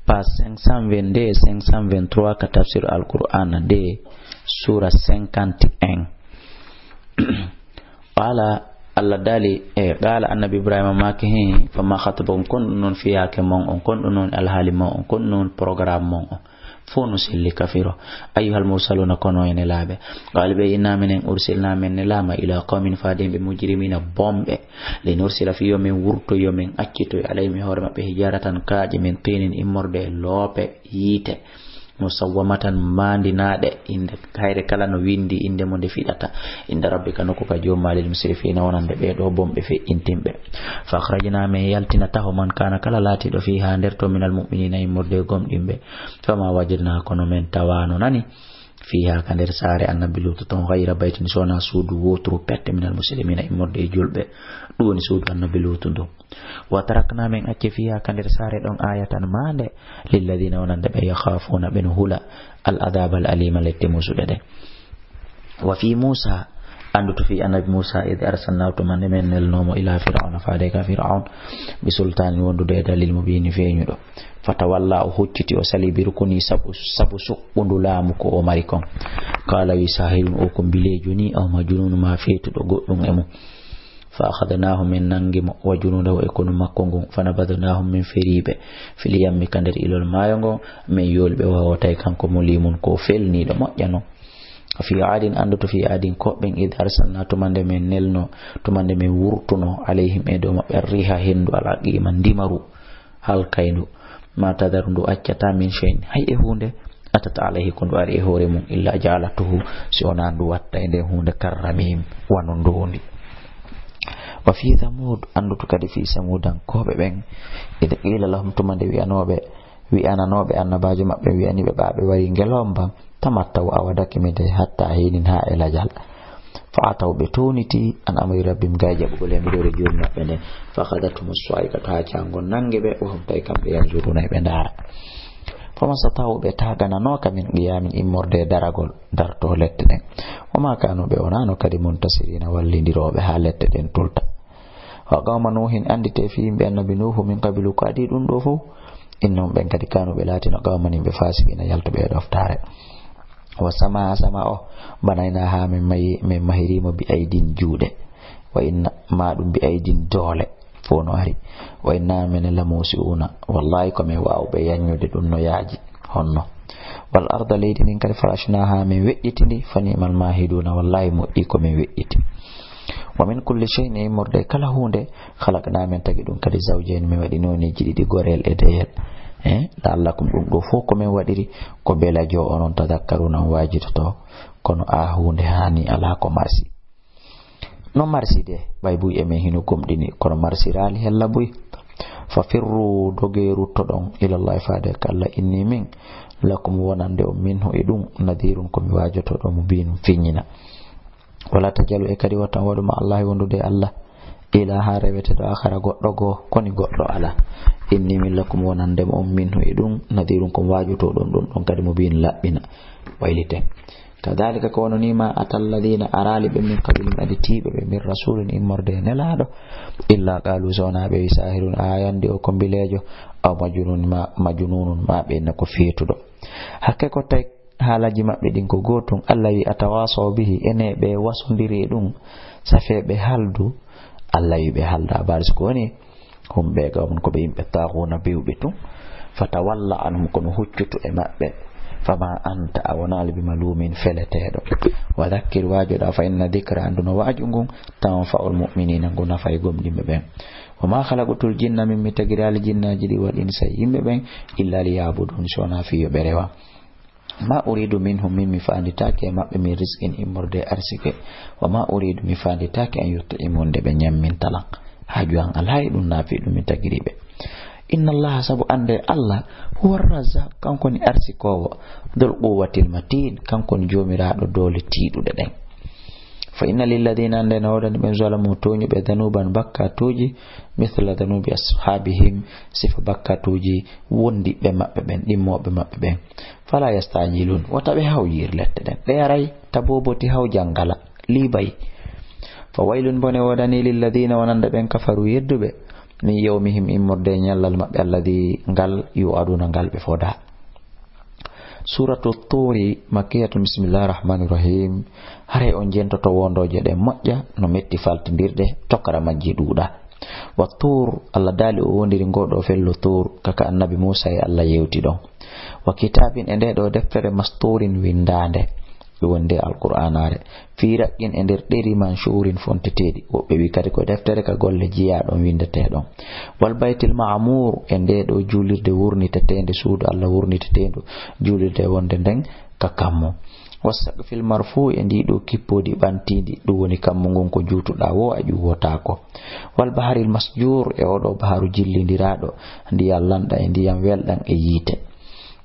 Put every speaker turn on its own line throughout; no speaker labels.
page 522 523 ka Tafsir al Quran de Surah 51. Qala Allah dali qala annabi Ibrahim makihi fama khatabum kun non fiya ke mon on kon non al halimo on kon non programme mon fonu silli kafiro ayyuhal mursaluna kono ene labe qalbe inna min ursilna min lama ila qaumin fadim bi mujrimina bombe li nursila fi yawmin wurto yawmin akkito alayhi horma be hijaratan kaaji min tinin immorde lope yite musawwamatan mandinade inde hayre kala no windi inde mo defidata inda rabbika noko ka jomalil musrifina wonande be do bombe fe intimbe fa akhrajna min yaltina tahu man kana kala lati do fiha derto minal mu'minina immorde gomdimbe fama wajidna kono men tawano nani fiha kander sare annabi lutu ton ghayra baytin sona sudu wotru pette minal muslimina immorde julbe doni sudu annabi lutu do wa tarakna min acce fiha kander sare don ayatan mande lil ladina wonande be yakhafuna bin hula al adab al alima lette musudade wa fi Musa andutu fi annabi Musa id arsalna to mande men nel nomo ila fir'auna faade ka fir'aun bi sultan wondude dalil mubin feñudo fatawalla hucciti o sali bi rukuni sabu suqqundu laamu ko o mari kon kala wi sahirun o ko bilejo ni aw majnun ma feetudo goddum emo fa akhadnahum min nangimo wa junudahu e kono makko ngon fanabadnahum min feribe fil yammi kander ilol mayongo men yolbe wawatay kanko mo limun ko felni do mojjano fi adin anduto fi adin ko ben id arsalna to mande men nelno to mande men wurtuno alayhim e do mabbe riha hendu ala qiman dimaru hal kaydu ma tadarundu accata min shay'in hay e hunde atata alayhi kundu ari e hore mum illa ja'alatuhu si onandu watta e de hunde karramim wanondondi wa fi thamud anduto kadi fi samudan kobe ben ida ila lahum to mande wi ananobe annabajo mabbe wi ani be baabe wari ngelomba tamattaw awadaki mede hatta hinin ha ila jal fa ataw betoniti an amri rabbim gaje bugole mi dore joni mabbe den fa khadatum as-sa'iqa ta changon nange be o tay kambe yanjuruna be ndara fa masataw be tagana no kamin qiyamin immorde daragol darto lette den o ma kanu be onano kadi muntasirina wallindirobe ha lette den tulta wa qawma nuhin andite fi be annabi nuhu min qabilu qadi dum do fo innom ben kadi kanu be latino qawmani be fasikina yalto be doftare wa sama o banayna ha min mahirimo bi aidin juude wa inna madum bi aidin dole fono ari wa inna min la musiuna wallahi ko me waaw be yanyude dum no yaaji honno wal arda laydin kadi farashnaha min wedditindi fanimal mahiduna wallahi mo iko me wedditi wa min kulli shay'in murde kala hunde khalaqna min tagi dum kadi zawjayn mi wadi noni jidi gorel e deyel la'allakum dum do fo ko men wadiri ko belajo onon tadakkaruna wajito kono a hunde hani ala ko marsi no marsi de bay buy e men hinu gomdini kono marsi rali hella buy fa firru dogeru to don ila Allah faade kala inni min lakum wonande o minhu edum nadirun ko mi wajoto do mubin finyina wala tajalu e kadi watan wadu ma Allah wondude Allah ila harewete do akhara goddo go koni goddo ala inni min lakum wonande mo minhu edum nadirun ko wajuto don kadi mo bin labbina waylite kadhalika ko wononi ma atalladina arali be min qabil aditibe be min rasulin immorde nelado illa qalu zona be sahirun ayande o kombilejo aw majnunun ma be nako fetudo hakke ko tay halaji mabbe din ko gotum Allah wi atawaso bihi ene be wasundiri dum safebe haldu Allah wi be halda baris ko ni humbe ga mun ko be yimbe taaguna bewbe tum fatawalla anhum kono huccutu e mabbe fama anta awnal bi malumin feletedo wa dhakkir wajuda fa inna dhikra anduno wajungun tanfa'ul mu'minina guna fay gomdimbe ben wa ma khalaqatul jinna min mitagiral jinna jidi wal insa yimbe ben illa liyabudun shona fi berewa ma uridu minhum min mifanditake mabbe mi rizqin immorde arsike wa ma uridu mifanditake an yut'imunde be nyammin talak hajuan alhay dum nafi dum tagiribe inna Allah sabu ande Allah huwa razzaq kanko ni arsikowo dul quwwatil matin kanko ni jomiraado dole tiidude den fa inna lil ladina andana wadani ben zalamu toñu be danuban bakkatuji mithla danubi ashabihim sifa bakkatuji wondi be mabbe ben dimmobe mabbe ben fala yastajilun wata be hawyir lette den de yaray taboboti haw jangala libay fa waylun bone wadani lil ladina wananda ben kafaru yeddube min yawmihim immorde nyallal mabbe alladhi ngal yu'aduna ngal be foda. Suratu Turi makiyatu. Bismillahir rahmanir rahim. Hare on jentoto wondoje de mojja no metti faltindirde tokkara majji duuda. Wa tur Allah dali o wondiri ngodo fello tur kaka annabi Musa e Allah yewti don. Wa kitabin ende do deftere masturin windande wonde alqur'anare firaqin e der deri manshurin fontetedi wobbe wi kadi ko deftere ka golle jiya don windete don. Wal baitil ma'mur ende do julirde wurnitete suudu Allah wurnitete julirde wonde den ka kammo. Wasaqfil marfu endi do kippodi bantidi do woni kammo gon ko jutuda wo aju wotako. Wal baharil masjur e odo baharu jillindirado ndiyam landa e ndiyam weldan e yite.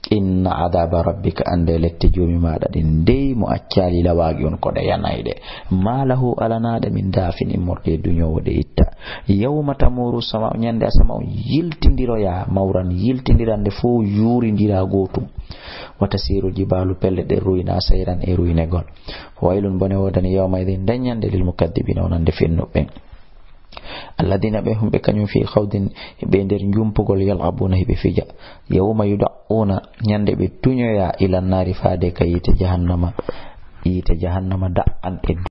Inna adaba rabbika ande lette jomi maada din dey mo accali lawagi on ko de yanayde malahu alanade min dafin immorde dunyo wode itta yawma tamuru sama nyande asama yiltindiro ya mawran yiltindirande fo yurindira gotum wata siru jibalu pelle de ruina sayran e ruine gol waylun bone wodani yawma idin danyande lil mukaddibina onande fenno ben alladina be hum be kanyum fi khawdin be der njumpugol yalabuna be fija yawma yud'una nyande be tunyoya ila nari faade kayite jahannama da'an